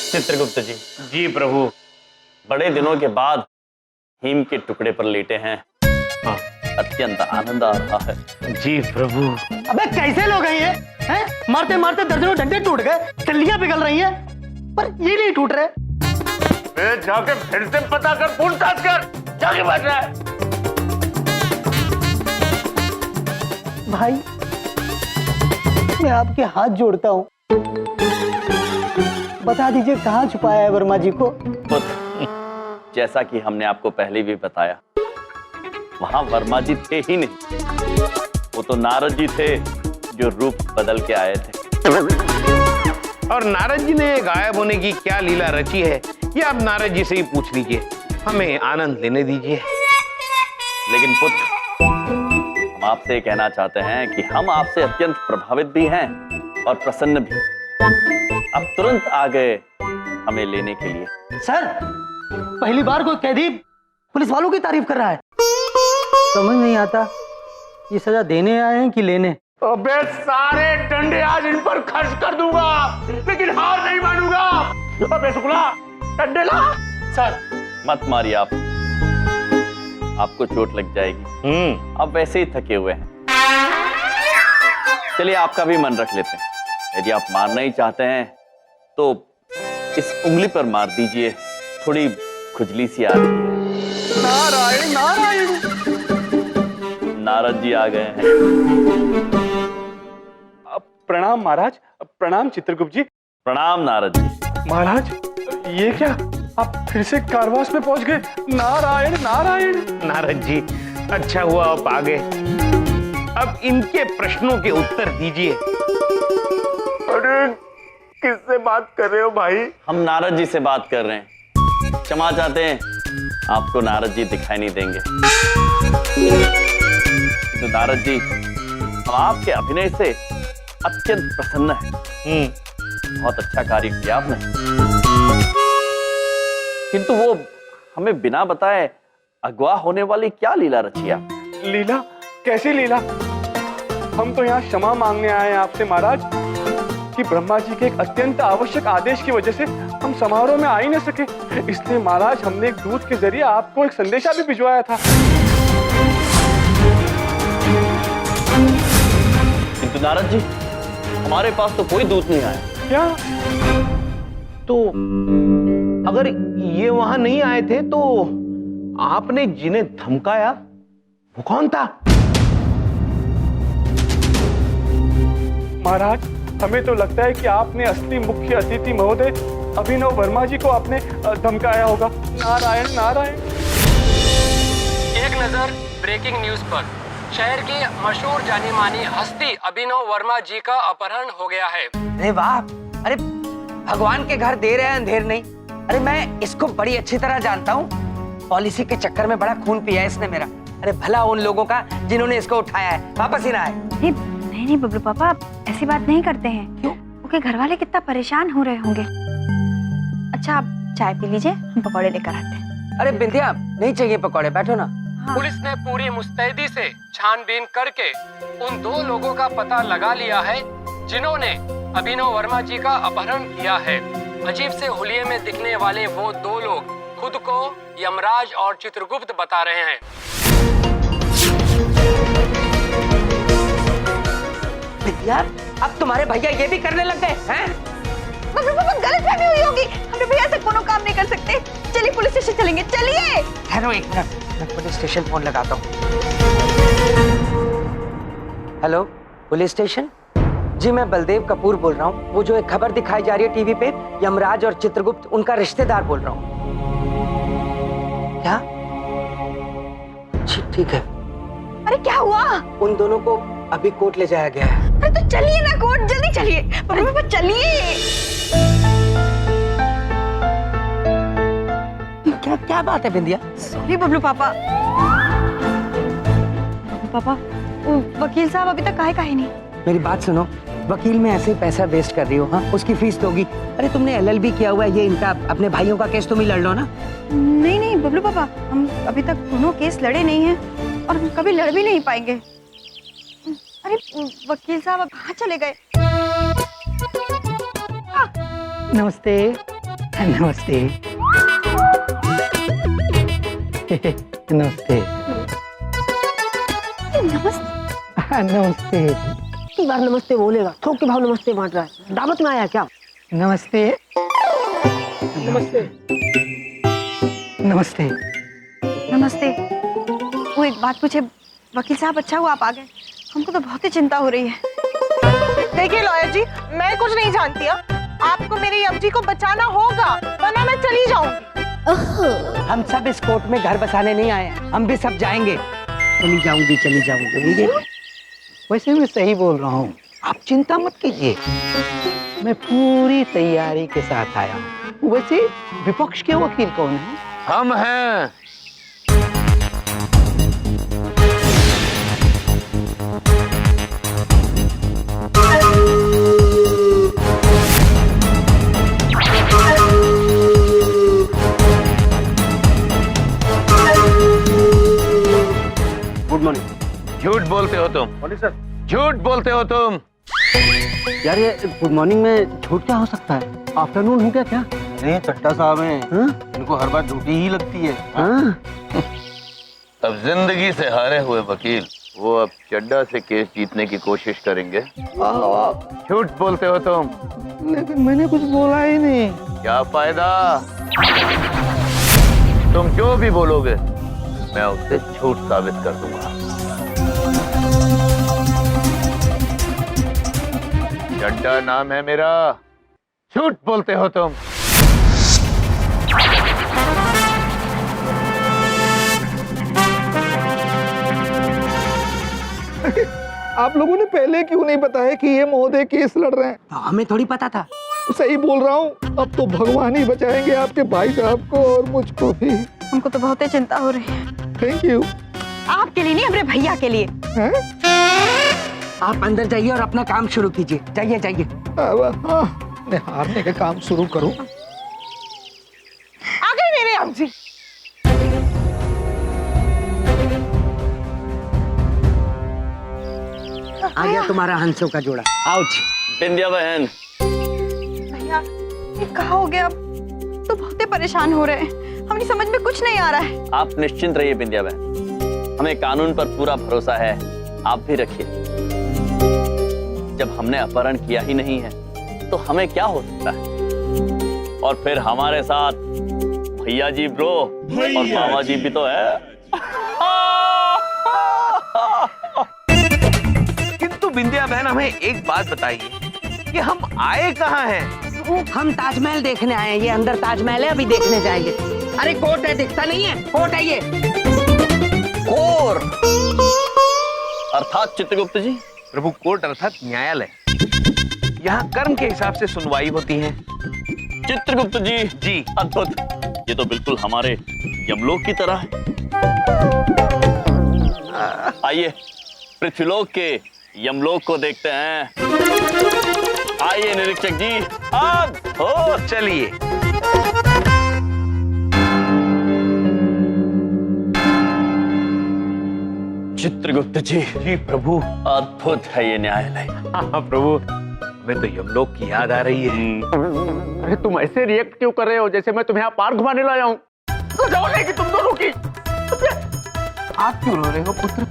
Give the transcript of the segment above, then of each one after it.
चित्रगुप्त जी, जी प्रभु। बड़े दिनों के बाद हिम के टुकड़े पर लेटे हैं। हाँ। अत्यंत आनंद आ रहा है। जी प्रभु। अबे कैसे लोग हैं ये? हैं? मारते मारते दर्जनों डंडे टूट गए, तिल्लियां पिघल रही हैं, पर ये नहीं टूट रहे। जाके फिर से पता कर, पूछताछ कर, जाके बैठ रहा है। भाई मैं आपके हाथ जोड़ता हूँ, बता दीजिए कहाँ छुपाया है वर्मा जी को। पुत्र, जैसा कि हमने आपको पहले भी बताया, वहां वर्मा जी थे ही नहीं। वो तो नारद जी थे जो रूप बदल के आए थे। और नारद जी ने गायब होने की क्या लीला रची है, ये आप नारद जी से ही पूछ लीजिए, हमें आनंद लेने दीजिए। लेकिन पुत्र, हम आपसे कहना चाहते हैं कि हम आपसे अत्यंत प्रभावित भी हैं और प्रसन्न भी। अब तुरंत आ गए हमें लेने के लिए। सर, पहली बार कोई कैदी पुलिस वालों की तारीफ कर रहा है। समझ नहीं आता ये सजा देने आए हैं कि लेने। अबे सारे डंडे आज इन पर खर्च कर दूंगा, लेकिन हार नहीं मानूंगा। अबे शुक्ला, डंडे ला। सर मत मारिए आप, आपको चोट लग जाएगी। आप वैसे ही थके हुए हैं। चलिए आपका भी मन रख लेते हैं। यदि आप मारना ही चाहते हैं तो इस उंगली पर मार दीजिए, थोड़ी खुजली सी आ रही है। नारायण नारायण। नारद जी आ गए हैं। प्रणाम महाराज। प्रणाम चित्रगुप्त जी। प्रणाम नारद जी। महाराज, ये क्या, आप फिर से कारवास में पहुंच गए? नारायण नारायण। नारद जी, अच्छा हुआ आप आ गए। अब इनके प्रश्नों के उत्तर दीजिए। अरे किससे बात कर रहे हो भाई? हम नारद जी से बात कर रहे हैं। क्षमा चाहते हैं, आपको नारद जी दिखाई नहीं देंगे। तो नारद जी, हम आपके अभिनय से अत्यंत प्रसन्न है। बहुत अच्छा कार्य किया आपने। किंतु वो हमें बिना बताए अगवा होने वाली क्या लीला रची आप? लीला? कैसी लीला? हम तो यहाँ क्षमा मांगने आए हैं आपसे महाराज कि ब्रह्मा जी के एक अत्यंत आवश्यक आदेश की वजह से हम समारोह में आ ही न सके। इसलिए महाराज, हमने एक दूत के जरिए आपको एक संदेशा भी भिजवाया था। किंतु नारद जी, हमारे पास तो कोई दूत नहीं आया। क्या? तो अगर ये वहां नहीं आए थे तो आपने जिन्हें धमकाया वो कौन था? महाराज, हमें तो लगता है कि आपने असली मुख्य अतिथि महोदय अभिनव वर्मा जी को आपने धमकाया होगा। नारायण नारायण। एक नजर ब्रेकिंग न्यूज पर। शहर की मशहूर जानी मानी हस्ती अभिनव वर्मा जी का अपहरण हो गया है। अरे वाह, अरे भगवान के घर देर है अंधेर नहीं। अरे मैं इसको बड़ी अच्छी तरह जानता हूँ। पॉलिसी के चक्कर में बड़ा खून पिया है इसने मेरा। अरे भला उन लोगों का जिन्होंने इसको उठाया है, वापस ही ना आए। नहीं बबलू पापा, ऐसी बात नहीं करते हैं। क्यों? क्योंकि घर वाले कितना परेशान हो रहे होंगे। अच्छा, आप चाय पी लीजिए, हम पकौड़े लेकर आते हैं। अरे बिंदिया, नहीं चाहिए पकौड़े, बैठो ना। हाँ। पुलिस ने पूरी मुस्तैदी से छानबीन करके उन दो लोगों का पता लगा लिया है जिन्होंने अभिनव वर्मा जी का अपहरण किया है। अजीब से हुलिये में दिखने वाले वो दो लोग खुद को यमराज और चित्रगुप्त बता रहे हैं। बिंदिया, अब तुम्हारे भैया ये भी करने लग गए हैं? गलतफहमी हुई होगी, हम भैया से कोनो काम नहीं कर सकते। चलिए पुलिस स्टेशन चलेंगे, चलिए। ठहरो एक मिनट, मैं पुलिस स्टेशन फोन लगाता हूँ। Hello, police station? जी मैं बलदेव कपूर बोल रहा हूँ। वो जो एक खबर दिखाई जा रही है टीवी पे, यमराज और चित्रगुप्त, उनका रिश्तेदार बोल रहा हूँ। क्या? ठीक है। अरे क्या हुआ? उन दोनों को अभी कोर्ट ले जाया गया है। अरे तो चलिए ना कोर्ट, जल्दी चलिए। पापा चलिए। क्या क्या बात है बिंदिया? सॉरी बबलू पापा। पापा, वकील साहब अभी तक आए नहीं। मेरी बात सुनो, वकील में ऐसे पैसा वेस्ट कर रही हो? हाँ, उसकी फीस दोगी? अरे तुमने एलएलबी किया हुआ है, ये इनका अपने भाइयों का केस तुम ही लड़ लो ना। नहीं बबलू पापा, हम अभी तक दोनों केस लड़े नहीं हैं और हम कभी लड़ भी नहीं पाएंगे। अरे वकील साहब अब कहाँ चले गए? नमस्ते। नमस्ते। नमस्ते। नमस्ते। कितनी बार नमस्ते बोलेगा? थोक के भाव नमस्ते बांट रहा है। दावत में आया क्या? नमस्ते। नमस्ते। नमस्ते। नमस्ते। वो एक बात पूछे वकील साहब, अच्छा हुआ आप आ गए, हमको तो बहुत ही चिंता हो रही है। देखिए लॉयर जी, मैं कुछ नहीं जानती। आपको मेरी अम्जी को बचाना होगा, वरना मैं चली जाऊंगी। हम सब इस कोर्ट में घर बसाने नहीं आए, हम भी सब जाएंगे। चली जाऊंगी, चली जाऊंगी। वैसे मैं सही बोल रहा हूँ, आप चिंता मत कीजिए, मैं पूरी तैयारी के साथ आया हूँ। वैसे विपक्ष के वकील कौन है? हम हैं। Good morning. झूठ बोलते हो तुम। Morning sir. झूठ बोलते हो तुम। यार ये गुड मॉर्निंग में झूठ क्या हो सकता है? आफ्टरनून हो गया क्या? नहीं, चट्टा साहब हैं, इनको हर बार झूठी ही लगती है। अब जिंदगी से हारे हुए वकील वो अब चड्डा से केस जीतने की कोशिश करेंगे। झूठ बोलते हो तुम। लेकिन मैंने कुछ बोला ही नहीं। क्या फायदा, तुम जो भी बोलोगे मैं उससे झूठ साबित कर दूंगा। चड्डा नाम है मेरा। झूठ बोलते हो तुम। आप लोगों ने पहले क्यों नहीं बताया कि ये महोदय केस लड़ रहे हैं? तो हमें थोड़ी पता था। सही बोल रहा हूँ, अब तो भगवान ही बचाएंगे आपके भाई साहब को और मुझको भी। हमको तो बहुत ही चिंता हो रही है। Thank you. आपके लिए नहीं, अपने भैया के लिए। आप अंदर जाइए और अपना काम शुरू कीजिए। जाइए जाइए। मैं हारने का काम शुरू करूं? आ गई मेरी अम्जी। आ गया तुम्हारा हंसों का जोड़ा। आओ जी। बिंदिया बहन, भैया ये कहा हो गया, अब तो बहुत ही परेशान हो रहे हैं, हमारी समझ में कुछ नहीं आ रहा है। आप निश्चिंत रहिए बिंदिया बहन, हमें कानून पर पूरा भरोसा है, आप भी रखिए। जब हमने अपहरण किया ही नहीं है तो हमें क्या हो सकता है। और फिर हमारे साथ भैया जी ब्रो और मामा जी भी तो है। किंतु बिंदिया बहन, हमें एक बात बताइए कि हम आए कहाँ हैं? हम ताजमहल देखने आए हैं। ये अंदर ताजमहल है, अभी देखने जाएंगे। अरे कोर्ट है, दिखता नहीं है? कोर्ट है ये। कोर्ट अर्थात चित्रगुप्त जी? प्रभु, कोर्ट अर्थात न्यायालय। यहाँ कर्म के हिसाब से सुनवाई होती है। चित्रगुप्त जी जी। अद्भुत, ये तो बिल्कुल हमारे यमलोक की तरह है। आइए पृथ्वीलोक के यमलोक को देखते हैं। आइए निरीक्षक जी, अब हो चलिए। चित्रगुप्त जी। जी प्रभु। अद्भुत है ये न्यायालय। हाँ प्रभु, हमें तो यमलोक की याद आ रही है। अरे तुम ऐसे रिएक्ट क्यों कर रहे हो जैसे मैं तुम्हें यहाँ पार्क घुमाने लाया हूँ? सजा होने की तुम दोनों की। आप क्यों रो रहे हो पुत्र?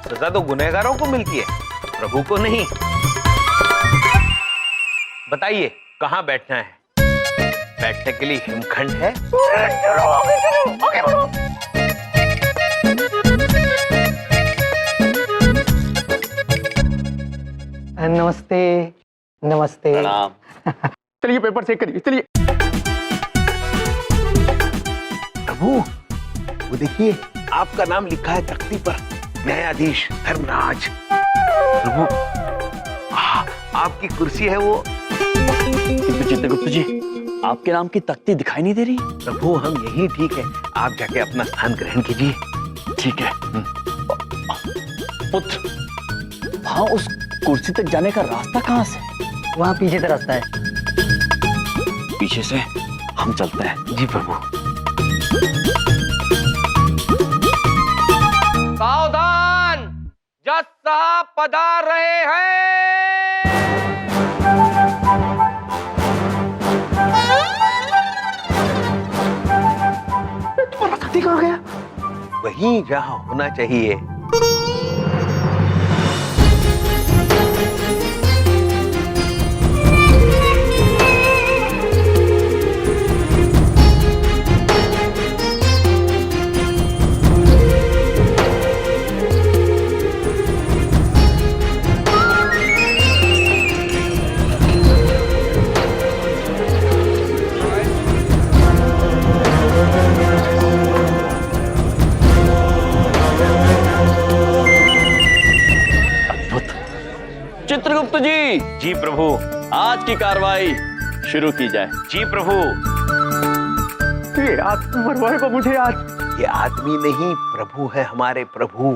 सजा तो गुनहगारों को मिलती है, प्रभु को नहीं। बताइए कहाँ बैठना है? बैठने के लिए हिमखंड है। नमस्ते। नमस्ते। प्रणाम। चलिए पेपर चेक करिए, चलिए। प्रभु, वो देखिए, आपका नाम लिखा है तख्ती पर, न्यायाधीश धर्मराज। प्रभु, आपकी कुर्सी है वो। चित्रगुप्त जी, आपके नाम की तख्ती दिखाई नहीं दे रही? प्रभु, हम यही ठीक है, आप जाके अपना स्थान ग्रहण कीजिए। ठीक है। पुत्र, वहां उस कुर्सी तक जाने का रास्ता कहाँ से? वहाँ पीछे से रास्ता है। पीछे से हम चलते हैं। जी प्रभु। सावधान, जज साहब पधार रहे हैं। वहीं जहां होना चाहिए। चित्रगुप्त जी, जी प्रभु। आज की कार्रवाई शुरू की जाए। जी प्रभु। ये आदमी मरवाएगा मुझे आज। ये आदमी नहीं, प्रभु है हमारे प्रभु।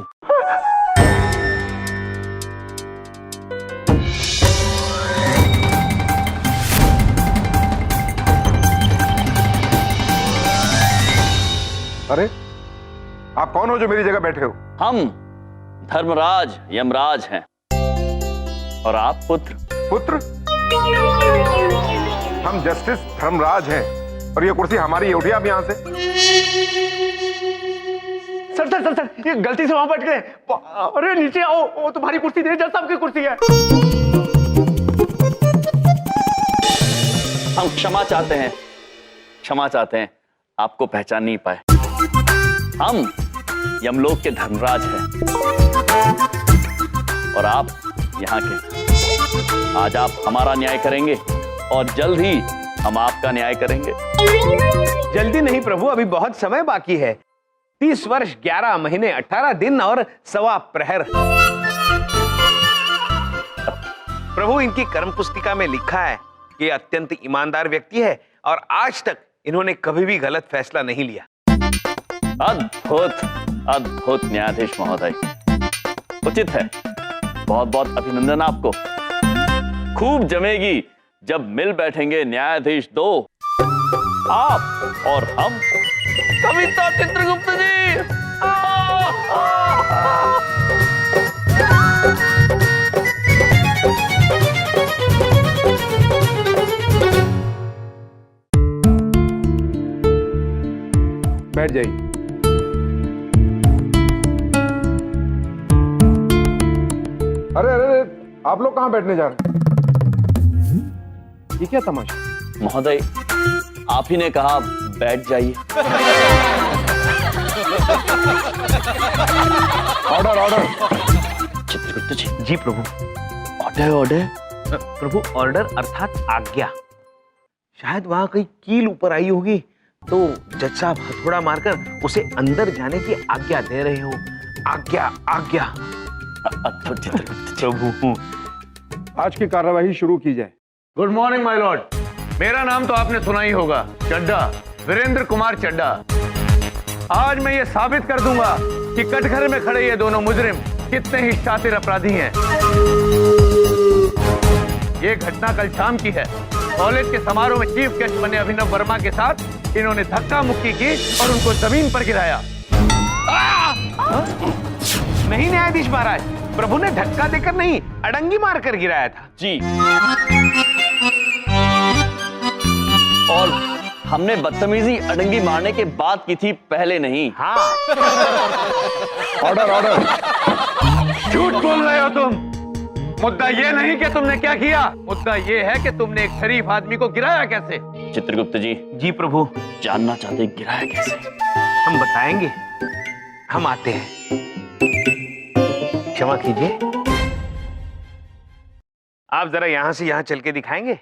अरे आप कौन हो जो मेरी जगह बैठे हो? हम धर्मराज यमराज हैं और आप पुत्र। पुत्र? हम जस्टिस धर्मराज हैं और ये कुर्सी हमारी है। उठिए आप यहाँ से। सर सर सर सर, ये गलती से वहां बैठ गए। अरे नीचे आओ, वो तुम्हारी कुर्सी नहीं, जज साहब की कुर्सी है। हम क्षमा चाहते हैं, क्षमा चाहते हैं, आपको पहचान नहीं पाए। हम यमलोक के धर्मराज हैं और आप यहाँ के। आज आप हमारा न्याय करेंगे और जल्द ही हम आपका न्याय करेंगे। जल्दी नहीं प्रभु, अभी बहुत समय बाकी है। 30 वर्ष 11 महीने 18 दिन और 1.25 प्रहर। प्रभु, इनकी कर्म पुस्तिका में लिखा है कि ये अत्यंत ईमानदार व्यक्ति है और आज तक इन्होंने कभी भी गलत फैसला नहीं लिया। अद्भुत अद्भुत न्यायाधीश महोदय, उचित है। बहुत बहुत अभिनंदन आपको। खूब जमेगी जब मिल बैठेंगे न्यायाधीश दो, आप और हम। कविता चित्रगुप्त जी। बैठ जाइए। अरे अरे अरे, आप लोग कहां बैठने जा रहे हैं? ये क्या तमाशा? महोदय, आप ही ने कहा बैठ जाइए। Order order. चित्रगुप्त जी। जी प्रभु। Order order. प्रभु, ऑर्डर अर्थात आज्ञा। शायद वहां कहीं कील ऊपर आई होगी तो जज साहब हथौड़ा मारकर उसे अंदर जाने की आज्ञा दे रहे हो। आज्ञा आज्ञा। अद्भुत चित्रगुप्त जी। प्रभु, आज की कार्यवाही शुरू की जाए। Good morning my Lord. मेरा नाम तो आपने सुना ही होगा, चड्ढा, वीरेंद्र कुमार चड्ढा। आज मैं ये साबित कर दूंगा कि कटघरे में खड़े ये दोनों मुजरिम कितने ही शातिर अपराधी हैं। ये घटना कल शाम की है। कॉलेज के समारोह में चीफ गेस्ट बने अभिनव वर्मा के साथ इन्होंने धक्का मुक्की की और उनको जमीन पर गिराया। नहीं न्यायाधीश महाराज, प्रभु ने धक्का देकर नहीं, अड़ंगी मारकर गिराया था। जी, और हमने बदतमीजी अड़ंगी मारने के बाद की थी, पहले नहीं। हाँ। Order order. झूठ बोल रहे हो तुम। मुद्दा ये नहीं कि तुमने क्या किया, मुद्दा ये है कि तुमने एक शरीफ आदमी को गिराया कैसे। चित्रगुप्त जी। जी प्रभु। जानना चाहते गिराया कैसे? हम बताएंगे, हम आते हैं। क्षमा कीजिए, आप जरा यहां से यहां चल के दिखाएंगे।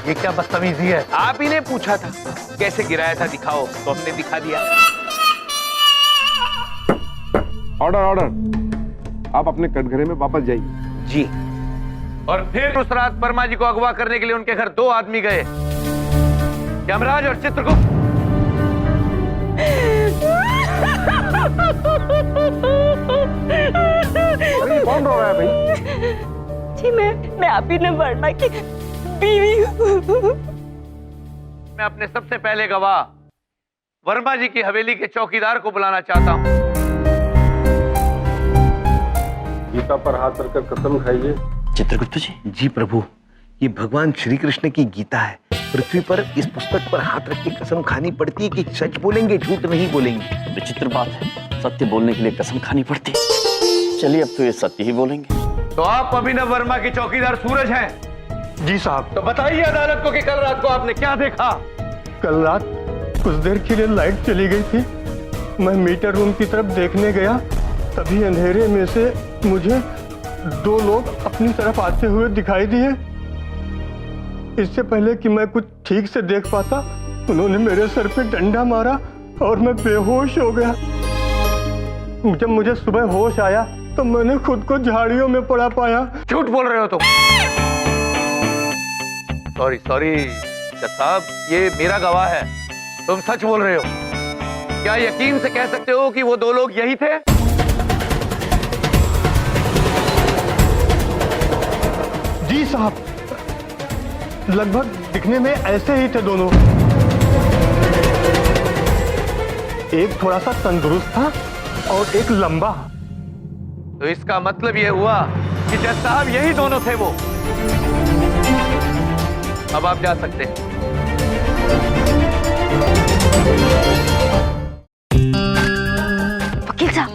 ये क्या बदतमीजी है? आप ही ने पूछा था कैसे गिराया था, दिखाओ, तो हमने दिखा दिया। Order order. आप अपने कटघरे में वापस जाइए। जी। और फिर उस रात वर्मा जी को अगवा करने के लिए उनके घर 2 आदमी गए, यमराज और चित्रगुप्त। अरे कौन रो रहा है भाई? जी मैं अभिनव वर्मा की बीवी हूँ। मैं अपने सबसे पहले गवाह वर्मा जी की हवेली के चौकीदार को बुलाना चाहता हूं। गीता पर हाथ रखकर कसम खाइए। चित्रगुप्त जी, जी प्रभु, ये भगवान श्री कृष्ण की गीता है। पृथ्वी पर इस पुस्तक पर हाथ रख के कसम खानी पड़ती है कि सच बोलेंगे, झूठ नहीं बोलेंगे। विचित्र बात है, सत्य बोलने के लिए कसम खानी पड़ती है। चलिए अब तो ये सत्य ही बोलेंगे। तो आप अभिनव वर्मा के चौकीदार सूरज हैं? जी साहब। तो बताइए अदालत को कि कल रात को आपने क्या देखा? कल रात कुछ देर के लिए लाइट चली गई थी, मैं मीटर रूम की तरफ देखने गया, तभी अंधेरे में से मुझे 2 लोग अपनी तरफ आते हुए दिखाई दिए। इससे पहले कि मैं कुछ ठीक से देख पाता, उन्होंने मेरे सर पे डंडा मारा और मैं बेहोश हो गया। जब मुझे सुबह होश आया तो मैंने खुद को झाड़ियों में पड़ा पाया। झूठ बोल रहे हो तुम। सॉरी जज साहब, ये मेरा गवाह है, तुम सच बोल रहे हो। क्या यकीन से कह सकते हो कि वो 2 लोग यही थे? जी साहब, लगभग दिखने में ऐसे ही थे दोनों। एक थोड़ा सा तंदुरुस्त था और एक लंबा। तो इसका मतलब ये हुआ कि जज साहब यही दोनों थे वो। अब आप जा सकते हैं। वकील साहब,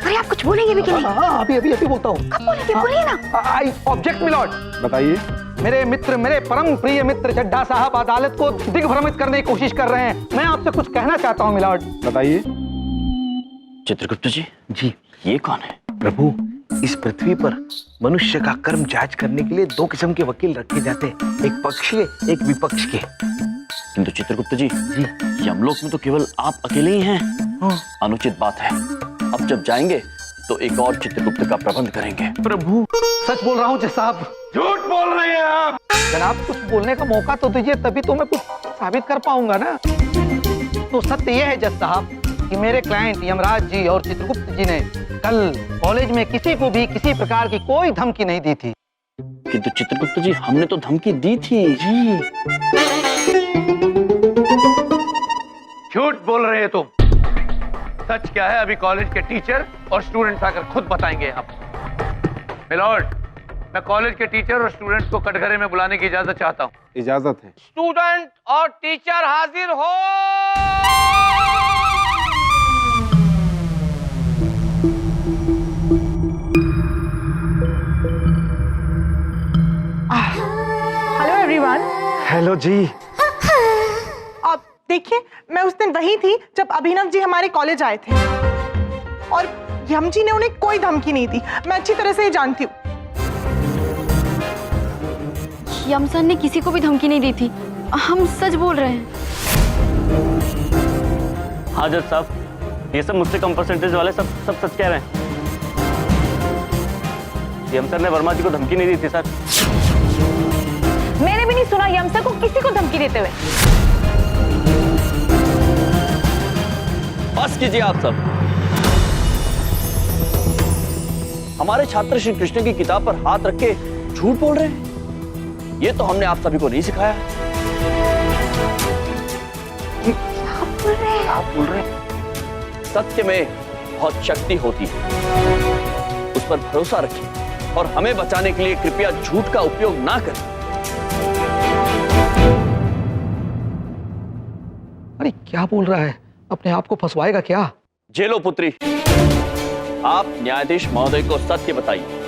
अरे आप कुछ बोलेंगे भी कि नहीं? हाँ, अभी बोलता हूँ। कब बोलेंगे? बोलिए ना। I object milord. बताइए। मेरे मित्र, मेरे परम प्रिय मित्र चड्ढा साहब अदालत को दिग्भ्रमित करने की कोशिश कर रहे हैं। मैं आपसे कुछ कहना चाहता हूँ मिलॉर्ड। बताइए। चित्रगुप्त जी, जी ये कौन है? प्रभु, इस पृथ्वी पर मनुष्य का कर्म जांच करने के लिए 2 किस्म के वकील रखे जाते हैं, एक पक्ष के, एक विपक्ष के। किंतु चित्रगुप्त जी, यमलोक में तो केवल आप अकेले ही हैं। अनुचित बात है। अब जब जाएंगे तो एक और चित्रगुप्त का प्रबंध करेंगे। प्रभु, सच बोल रहा हूँ जज साहब। झूठ बोल रहे हैं आप। जनाब, कुछ बोलने का मौका तो दीजिए, तभी तो मैं कुछ साबित कर पाऊंगा ना। तो सत्य यह है जज साहब कि मेरे क्लाइंट यमराज जी और चित्रगुप्त जी ने कल कॉलेज में किसी को भी किसी प्रकार की कोई धमकी नहीं दी थी। किंतु चित्रगुप्त जी, हमने तो धमकी दी थी। जी झूठ बोल रहे हैं तुम। सच क्या है अभी कॉलेज के टीचर और स्टूडेंट्स आकर खुद बताएंगे। आप मिलॉर्ड, मैं कॉलेज के टीचर और स्टूडेंट्स को कटघरे में बुलाने की इजाजत चाहता हूँ। इजाजत है। स्टूडेंट और टीचर हाजिर हो। Hello everyone. हेलो जी। अब देखिए, मैं उस दिन वही थी जब अभिनव जी हमारे कॉलेज आए थे और यम जी ने उन्हें कोई धमकी नहीं दी। मैं अच्छी तरह से ये जानती हूँ। यम सर ने किसी को भी धमकी नहीं दी थी, हम सच बोल रहे हैं। हाँ जज साहब, ये सब मुझसे कम परसेंटेज वाले सब सच कह रहे हैं। यम सर ने वर्मा जी को धमकी नहीं दी थी सर। मैंने भी नहीं सुना यम सर को किसी को धमकी देते हुए। बस कीजिए आप सब। हमारे छात्र श्री कृष्ण की किताब पर हाथ रख के झूठ बोल रहे हैं। ये तो हमने आप सभी को नहीं सिखाया। क्या बोल रहे हैं? सत्य में बहुत शक्ति होती है, उस पर भरोसा रखें और हमें बचाने के लिए कृपया झूठ का उपयोग ना करें। अरे क्या बोल रहा है? अपने आप को फंसवाएगा क्या? जेलो पुत्री, आप न्यायाधीश महोदय को सत्य बताइए।